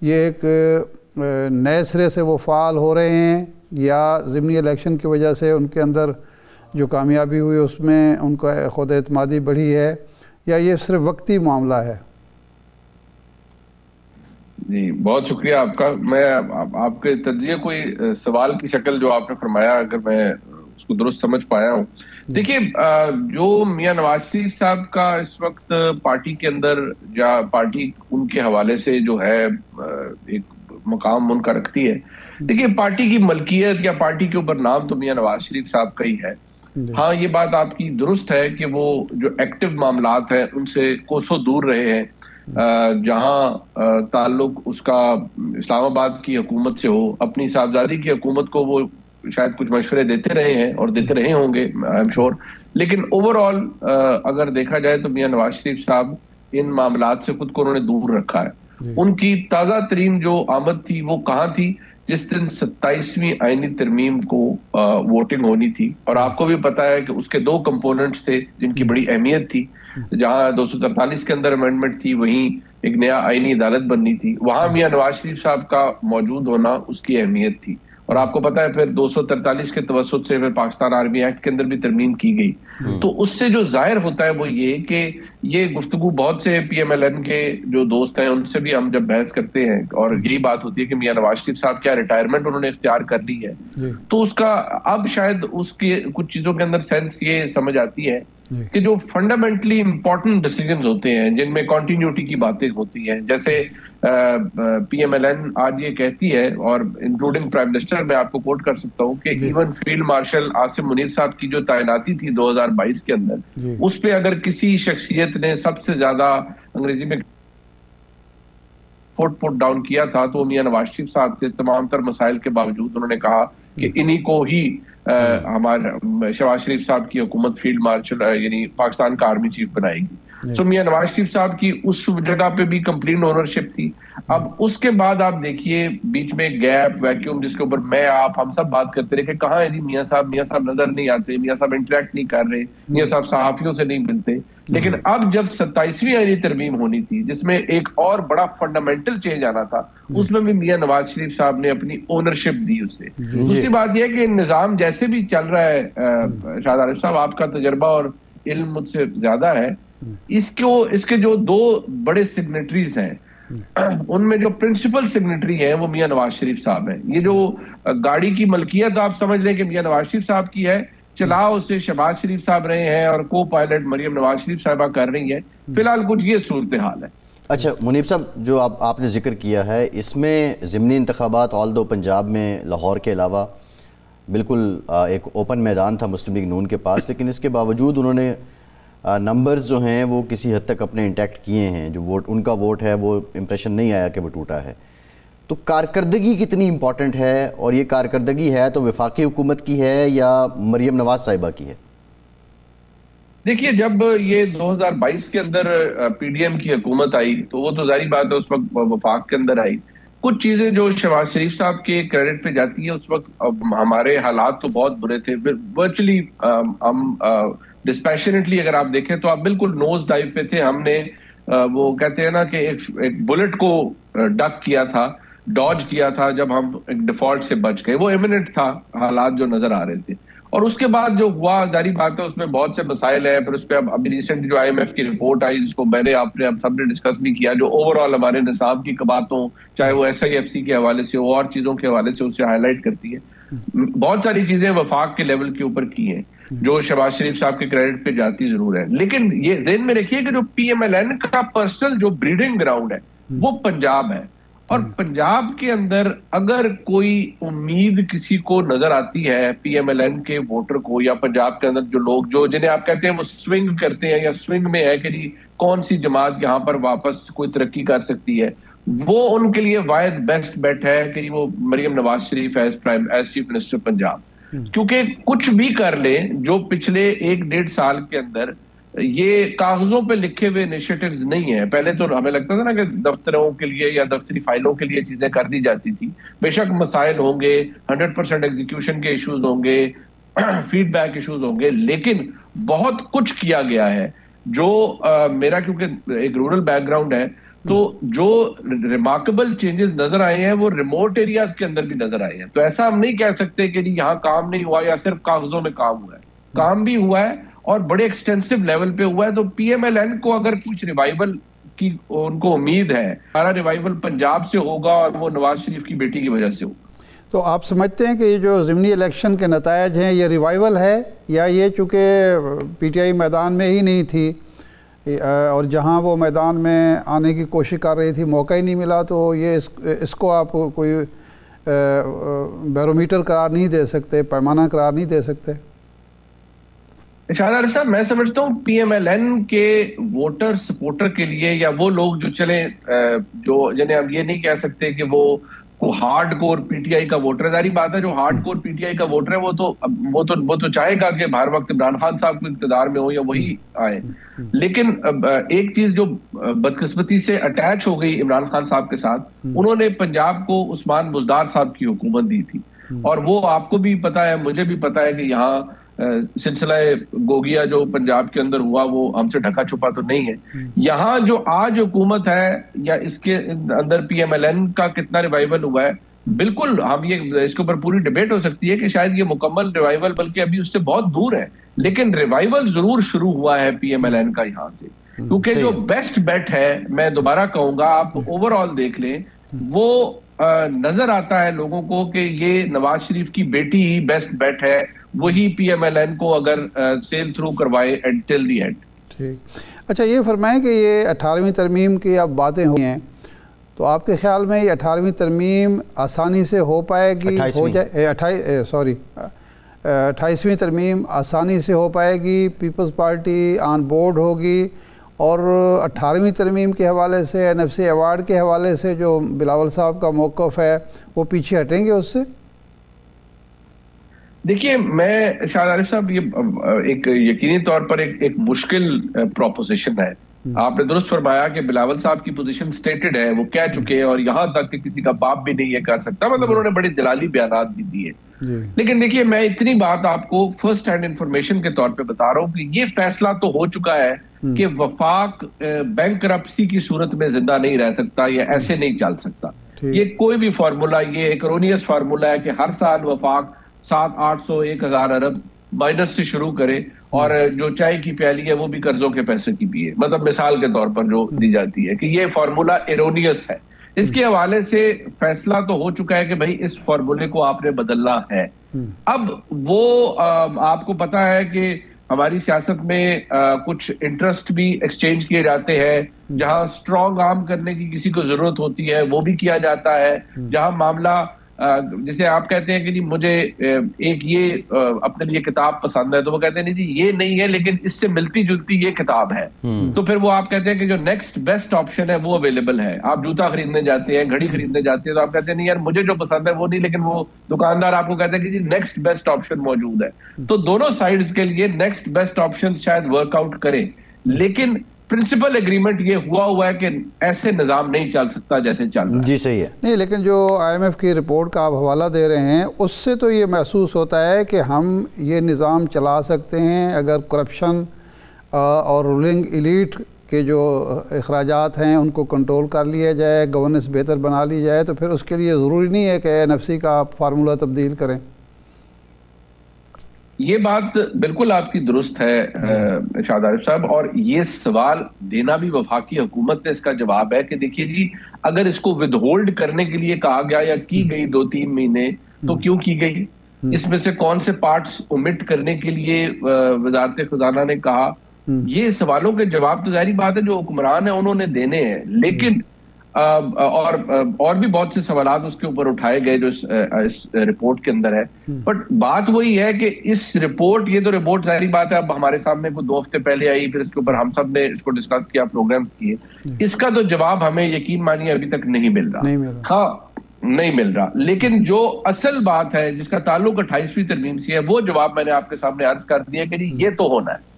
ये एक नए सिरे से वो फ़ाल हो रहे हैं या ज़िमनी इलेक्शन की वजह से उनके अंदर जो कामयाबी हुई उसमें उनका खुद एतमादी बढ़ी है, या ये सिर्फ वक्ती मामला है? जी बहुत शुक्रिया आपका। मैं आपके तज्जिए कोई सवाल की शक्ल जो आपने फरमाया, अगर मैं उसको दुरुस्त समझ पाया हूँ। देखिए, जो मियां नवाज शरीफ साहब का इस वक्त पार्टी के अंदर या पार्टी उनके हवाले से जो है एक मकाम उनका रखती है। देखिए, पार्टी की मलकियत या पार्टी के ऊपर नाम तो मियां नवाज शरीफ साहब का ही है। हाँ, ये बात आपकी दुरुस्त है कि वो जो एक्टिव मामलात हैं उनसे कोसों दूर रहे हैं। जहां ताल्लुक उसका इस्लामाबाद की हुकूमत से हो, अपनी साहबजादी की हुकूमत को वो शायद कुछ मशवरे देते रहे हैं और देते रहे होंगे, आई एम श्योर। लेकिन ओवरऑल अगर देखा जाए तो मियां नवाज शरीफ साहब इन मामलात से खुद को उन्होंने दूर रखा है। उनकी ताजा तरीन जो आमद थी वो कहाँ थी? जिस दिन 27वीं आईनी तरमीम को वोटिंग होनी थी, और आपको भी पता है कि उसके दो कंपोनेंट्स थे जिनकी बड़ी अहमियत थी। जहां 243 के अंदर अमेंडमेंट थी, वहीं एक नया आईनी अदालत बननी थी। वहां मियां नवाज शरीफ साहब का मौजूद होना उसकी अहमियत थी। और आपको पता है फिर 243 के तवसुत से फिर पाकिस्तान आर्मी एक्ट के अंदर भी तरमीम की गई। तो उससे जो जाहिर होता है वो ये कि ये गुफ्तगू बहुत से पीएमएलएन के जो दोस्त हैं उनसे भी हम जब बहस करते हैं, और यही बात होती है कि मियां नवाज शरीफ साहब क्या रिटायरमेंट उन्होंने इख्तियार कर ली है, तो उसका अब शायद उसके कुछ चीजों के अंदर सेंस ये समझ आती है कि जो फंडामेंटली इंपॉर्टेंट डिसीजंस होते हैं जिनमें कॉन्टिन्यूटी की बातें होती हैं, जैसे पीएमएलएन आज ये कहती है, और इंक्लूडिंग प्राइम मिनिस्टर, मैं आपको कोट कर सकता हूँ कि even field marshal Asim Munir साहब की जो तैनाती थी 2022 के अंदर, उस पे अगर किसी शख्सियत ने सबसे ज्यादा अंग्रेजी में पुट डाउन किया था तो मियां नवाज शरीफ साहब थे। तमाम तर मसाइल के बावजूद उन्होंने कहा कि इन्हीं को ही हमारे शहबाज शरीफ साहब की हुकूमत फील्ड मार्शल यानी पाकिस्तान का आर्मी चीफ बनाएगी। तो मियां नवाज शरीफ साहब की उस जगह पे भी कंप्लीट ओनरशिप थी। अब उसके बाद आप देखिए बीच में गैप वैक्यूम जिसके ऊपर मैं आप हम सब बात करते रहे कि कहाँ है जी मियां साहब नजर नहीं आते, मियां साहब इंटरेक्ट नहीं कर रहे, मियां साहब सहाफियों से नहीं मिलते। लेकिन अब जब 27वीं आईनी तरमीम होनी थी जिसमें एक और बड़ा फंडामेंटल चेंज आना था, उसमें भी मियां नवाज शरीफ साहब ने अपनी ओनरशिप दी उसे। दूसरी बात यह कि निजाम जैसे भी चल रहा है, शाहद आरिफ साहब आपका तजर्बा और इल्म मुझसे ज्यादा है, इसके जो दो बड़े सिग्नेटरीज हैं उनमें जो प्रिंसिपल सिग्नेटरी है वो मियां नवाज शरीफ साहब हैं। ये जो गाड़ी की मलकियत आप समझ लें कि मियां नवाज शरीफ साहब की है, चलाओ उसे शहबाज शरीफ साहब रहे हैं और को पायलट मरियम नवाज शरीफ साहबा कर रही है। फिलहाल कुछ ये सूरत हाल है। अच्छा मुनीब साहब, जो आपने जिक्र किया है इसमें ज़िमनी इंतखाबात ऑल दो पंजाब में लाहौर के अलावा बिल्कुल एक ओपन मैदान था मुस्लिम लीग नून के पास, लेकिन इसके बावजूद उन्होंने नंबर्स जो हैं वो किसी हद तक अपने इंटैक्ट किए हैं। जो वोट उनका वोट है वो इम्प्रेशन नहीं आया कि वो टूटा है। तो कारकर्दगी कितनी इंपॉर्टेंट है, और ये कारकर्दगी है तो वफाकी हुकूमत की है या मरियम नवाज साहिबा की है? देखिए, जब ये 2022 के अंदर पीडीएम की हुकूमत आई तो वो तो जारी बात है उस वक्त वफाक के अंदर आई। कुछ चीजें जो शहबाज शरीफ साहब के क्रेडिट पे जाती है, उस वक्त हमारे हालात तो बहुत बुरे थे। वर्चुअली हम डिस्पैशनेटली अगर आप देखें तो आप बिल्कुल नोज डाइव पे थे। हमने वो कहते हैं ना कि एक बुलेट को डक किया था, डॉज किया था, जब हम एक डिफॉल्ट से बच गए। वो इमिनेंट था हालात जो नजर आ रहे थे। और उसके बाद जो हुआ जारी बात है उसमें बहुत से मसाइल है। फिर उस पर अभी रिसेंट जो आईएमएफ की रिपोर्ट आई जिसको मैंने आपने हम सबने डिस्कस भी किया, जो ओवरऑल हमारे निसाब की बातों, चाहे वो एसआईएफसी के हवाले से हो और चीजों के हवाले से, उसे हाईलाइट करती है। बहुत सारी चीजें वफाक के लेवल के ऊपर की हैं जो शहबाज शरीफ साहब के क्रेडिट पे जाती जरूर है। लेकिन ये ज़हन में रखिए कि जो पीएमएलएन का पर्सनल जो ब्रीडिंग ग्राउंड है वो पंजाब है। और पंजाब के अंदर अगर कोई उम्मीद किसी को नजर आती है पीएमएलएन के वोटर को, या पंजाब के अंदर जो लोग जो जिन्हें आप कहते हैं वो स्विंग करते हैं या स्विंग में है कि जी कौन सी जमात यहाँ पर वापस कोई तरक्की कर सकती है, वो उनके लिए वायद बेस्ट बेट है कि वो Maryam Nawaz Sharif as chief minister Punjab. क्योंकि कुछ भी कर ले जो पिछले 1-1.5 साल के अंदर ये कागजों पे लिखे हुए इनिशिएटिव्स नहीं है। पहले तो हमें लगता था ना कि दफ्तरों के लिए या दफ्तरी फाइलों के लिए चीजें कर दी जाती थी। बेशक मसाइल होंगे, 100% एग्जीक्यूशन के इश्यूज होंगे, फीडबैक इश्यूज होंगे, लेकिन बहुत कुछ किया गया है। जो मेरा क्योंकि एक रूरल बैकग्राउंड है तो जो रिमार्केबल चेंजेस नजर आए हैं वो रिमोट एरियाज के अंदर भी नजर आए हैं। तो ऐसा हम नहीं कह सकते कि जी यहाँ काम नहीं हुआ या सिर्फ कागजों में काम हुआ है, काम भी हुआ है और बड़े एक्सटेंसिव लेवल पे हुआ है। तो पीएमएलएन को अगर कुछ रिवाइवल की उनको उम्मीद है, हमारा रिवाइवल पंजाब से होगा और वो नवाज शरीफ की बेटी की वजह से होगा। तो आप समझते हैं कि ये जो ज़िमनी इलेक्शन के नतायज हैं ये रिवाइवल है, या ये चूँकि पीटीआई मैदान में ही नहीं थी और जहां वो मैदान में आने की कोशिश कर रही थी मौका ही नहीं मिला, तो ये इसको आप कोई बैरोमीटर करार नहीं दे सकते, पैमाना करार नहीं दे सकते? शाहदार साहब, मैं समझता हूँ पीएमएलएन के वोटर सपोर्टर के लिए या वो लोग जो चले जो जिन्हें अब ये नहीं कह सकते कि वो हार्डकोर पीटीआई का वोटर है। सारी बात है, जो हार्डकोर पीटीआई का वोटर है वो तो चाहेगा कि हर वक्त इमरान खान साहब को इक़्तिदार में हो या वही आए। लेकिन एक चीज जो बदकिस्मती से अटैच हो गई इमरान खान साहब के साथ, उन्होंने पंजाब को उस्मान बुज़दार साहब की हुकूमत दी थी और वो आपको भी पता है, मुझे भी पता है कि यहाँ सिलसिला गोगिया जो पंजाब के अंदर हुआ वो हमसे ढका छुपा तो नहीं है। यहाँ जो आज हुकूमत है या इसके अंदर पीएमएलएन का कितना रिवाइवल हुआ है, बिल्कुल हम ये इसके ऊपर पूरी डिबेट हो सकती है कि शायद ये मुकम्मल रिवाइवल बल्कि अभी उससे बहुत दूर है, लेकिन रिवाइवल जरूर शुरू हुआ है पीएमएलएन का यहाँ से। क्योंकि जो बेस्ट बेट है, मैं दोबारा कहूंगा, आप ओवरऑल देख लें, वो नजर आता है लोगों को कि ये नवाज शरीफ की बेटी ही बेस्ट बेट है, वही पीएमएलएन को अगर सेल थ्रू करवाए टिल दी एंड। ठीक, अच्छा ये फरमाएं कि ये 18वीं तरमीम की अब बातें हुई हैं, तो आपके ख्याल में ये 18वीं तरमीम आसानी से हो पाएगी, हो जाए 28वीं तरमीम आसानी से हो पाएगी, पीपल्स पार्टी ऑन बोर्ड होगी, और 18वीं तरमीम के हवाले से एनएफसी अवार्ड के हवाले से जो बिलावल साहब का मौक़िफ़ है वो पीछे हटेंगे उससे? देखिए, मैं शाहद आरिफ साहब, ये एक यकीनी तौर पर एक मुश्किल प्रोपोजिशन है। आपने दुरुस्त फरमाया कि बिलावल साहब की पोजीशन स्टेटेड है, वो कह चुके हैं और यहाँ तक कि किसी का बाप भी नहीं ये कर सकता, मतलब उन्होंने बड़ी जलाली बयानात भी दिए। लेकिन देखिए, मैं इतनी बात आपको फर्स्ट हैंड इंफॉर्मेशन के तौर पे बता रहा हूँ कि ये फैसला तो हो चुका है कि वफाक बैंकरप्सी की सूरत में जिंदा नहीं रह सकता, ये ऐसे नहीं चल सकता। ये कोई भी फार्मूला, ये एक एरोनियस फार्मूला है कि हर साल वफाक 700, 800, 1000 अरब माइनस से शुरू करे और जो चाय की प्याली है वो भी कर्जों के पैसे की पिए, मतलब मिसाल के तौर पर जो दी जाती है कि ये फार्मूला एरोनियस है। इसके हवाले से फैसला तो हो चुका है कि भाई इस फार्मूले को आपने बदलना है। अब वो आपको पता है कि हमारी सियासत में कुछ इंटरेस्ट भी एक्सचेंज किए जाते हैं, जहां स्ट्रॉन्ग आर्म करने की किसी को जरूरत होती है वो भी किया जाता है, जहां मामला जैसे आप कहते हैं कि जी मुझे एक ये अपने लिए किताब पसंद है, तो वो कहते हैं नहीं जी ये नहीं है लेकिन इससे मिलती जुलती ये किताब है, तो फिर वो आप कहते हैं कि जो नेक्स्ट बेस्ट ऑप्शन है वो अवेलेबल है। आप जूता खरीदने जाते हैं, घड़ी खरीदने जाते हैं, तो आप कहते हैं नहीं यार मुझे जो पसंद है वो नहीं, लेकिन वो दुकानदार आपको कहते हैं कि जी नेक्स्ट बेस्ट ऑप्शन मौजूद है। तो दोनों साइड्स के लिए नेक्स्ट बेस्ट ऑप्शन शायद वर्कआउट करे, लेकिन प्रिंसिपल एग्रीमेंट ये हुआ है कि ऐसे निज़ाम नहीं चल सकता जैसे चल रहा है। जी सही है। नहीं, लेकिन जो IMF की रिपोर्ट का आप हवाला दे रहे हैं उससे तो ये महसूस होता है कि हम ये निज़ाम चला सकते हैं अगर करप्शन और रूलिंग एलीट के जो अखराजात हैं उनको कंट्रोल कर लिया जाए, गवर्नेंस बेहतर बना ली जाए, तो फिर उसके लिए ज़रूरी नहीं है कि NFC का आप फार्मूला तब्दील करें। ये बात बिल्कुल आपकी दुरुस्त है शाहद आरिफ साहब, और ये सवाल देना भी वफाकी हुकूमत ने इसका जवाब है कि देखिए जी अगर इसको विदहोल्ड करने के लिए कहा गया या की गई 2-3 महीने, तो क्यों की गई, इसमें से कौन से पार्ट्स ओमिट करने के लिए वजारत खजाना ने कहा, ये सवालों के जवाब तो जाहिर बात है जो हुक्मरान है उन्होंने देने हैं। लेकिन और भी बहुत से सवालात उसके ऊपर उठाए गए जो इस रिपोर्ट के अंदर है, बट बात वही है कि इस रिपोर्ट, ये तो रिपोर्ट जाहिर बात है अब हमारे सामने को 2 हफ्ते पहले आई, फिर इसके ऊपर हम सब ने इसको डिस्कस किया, प्रोग्राम्स किए, इसका तो जवाब हमें यकीन मानिए अभी तक नहीं मिल रहा। हाँ, नहीं मिल रहा, लेकिन जो असल बात है जिसका ताल्लुक 28वीं तरमीम से है वो जवाब मैंने आपके सामने अर्ज कर दिया कि ये तो होना है।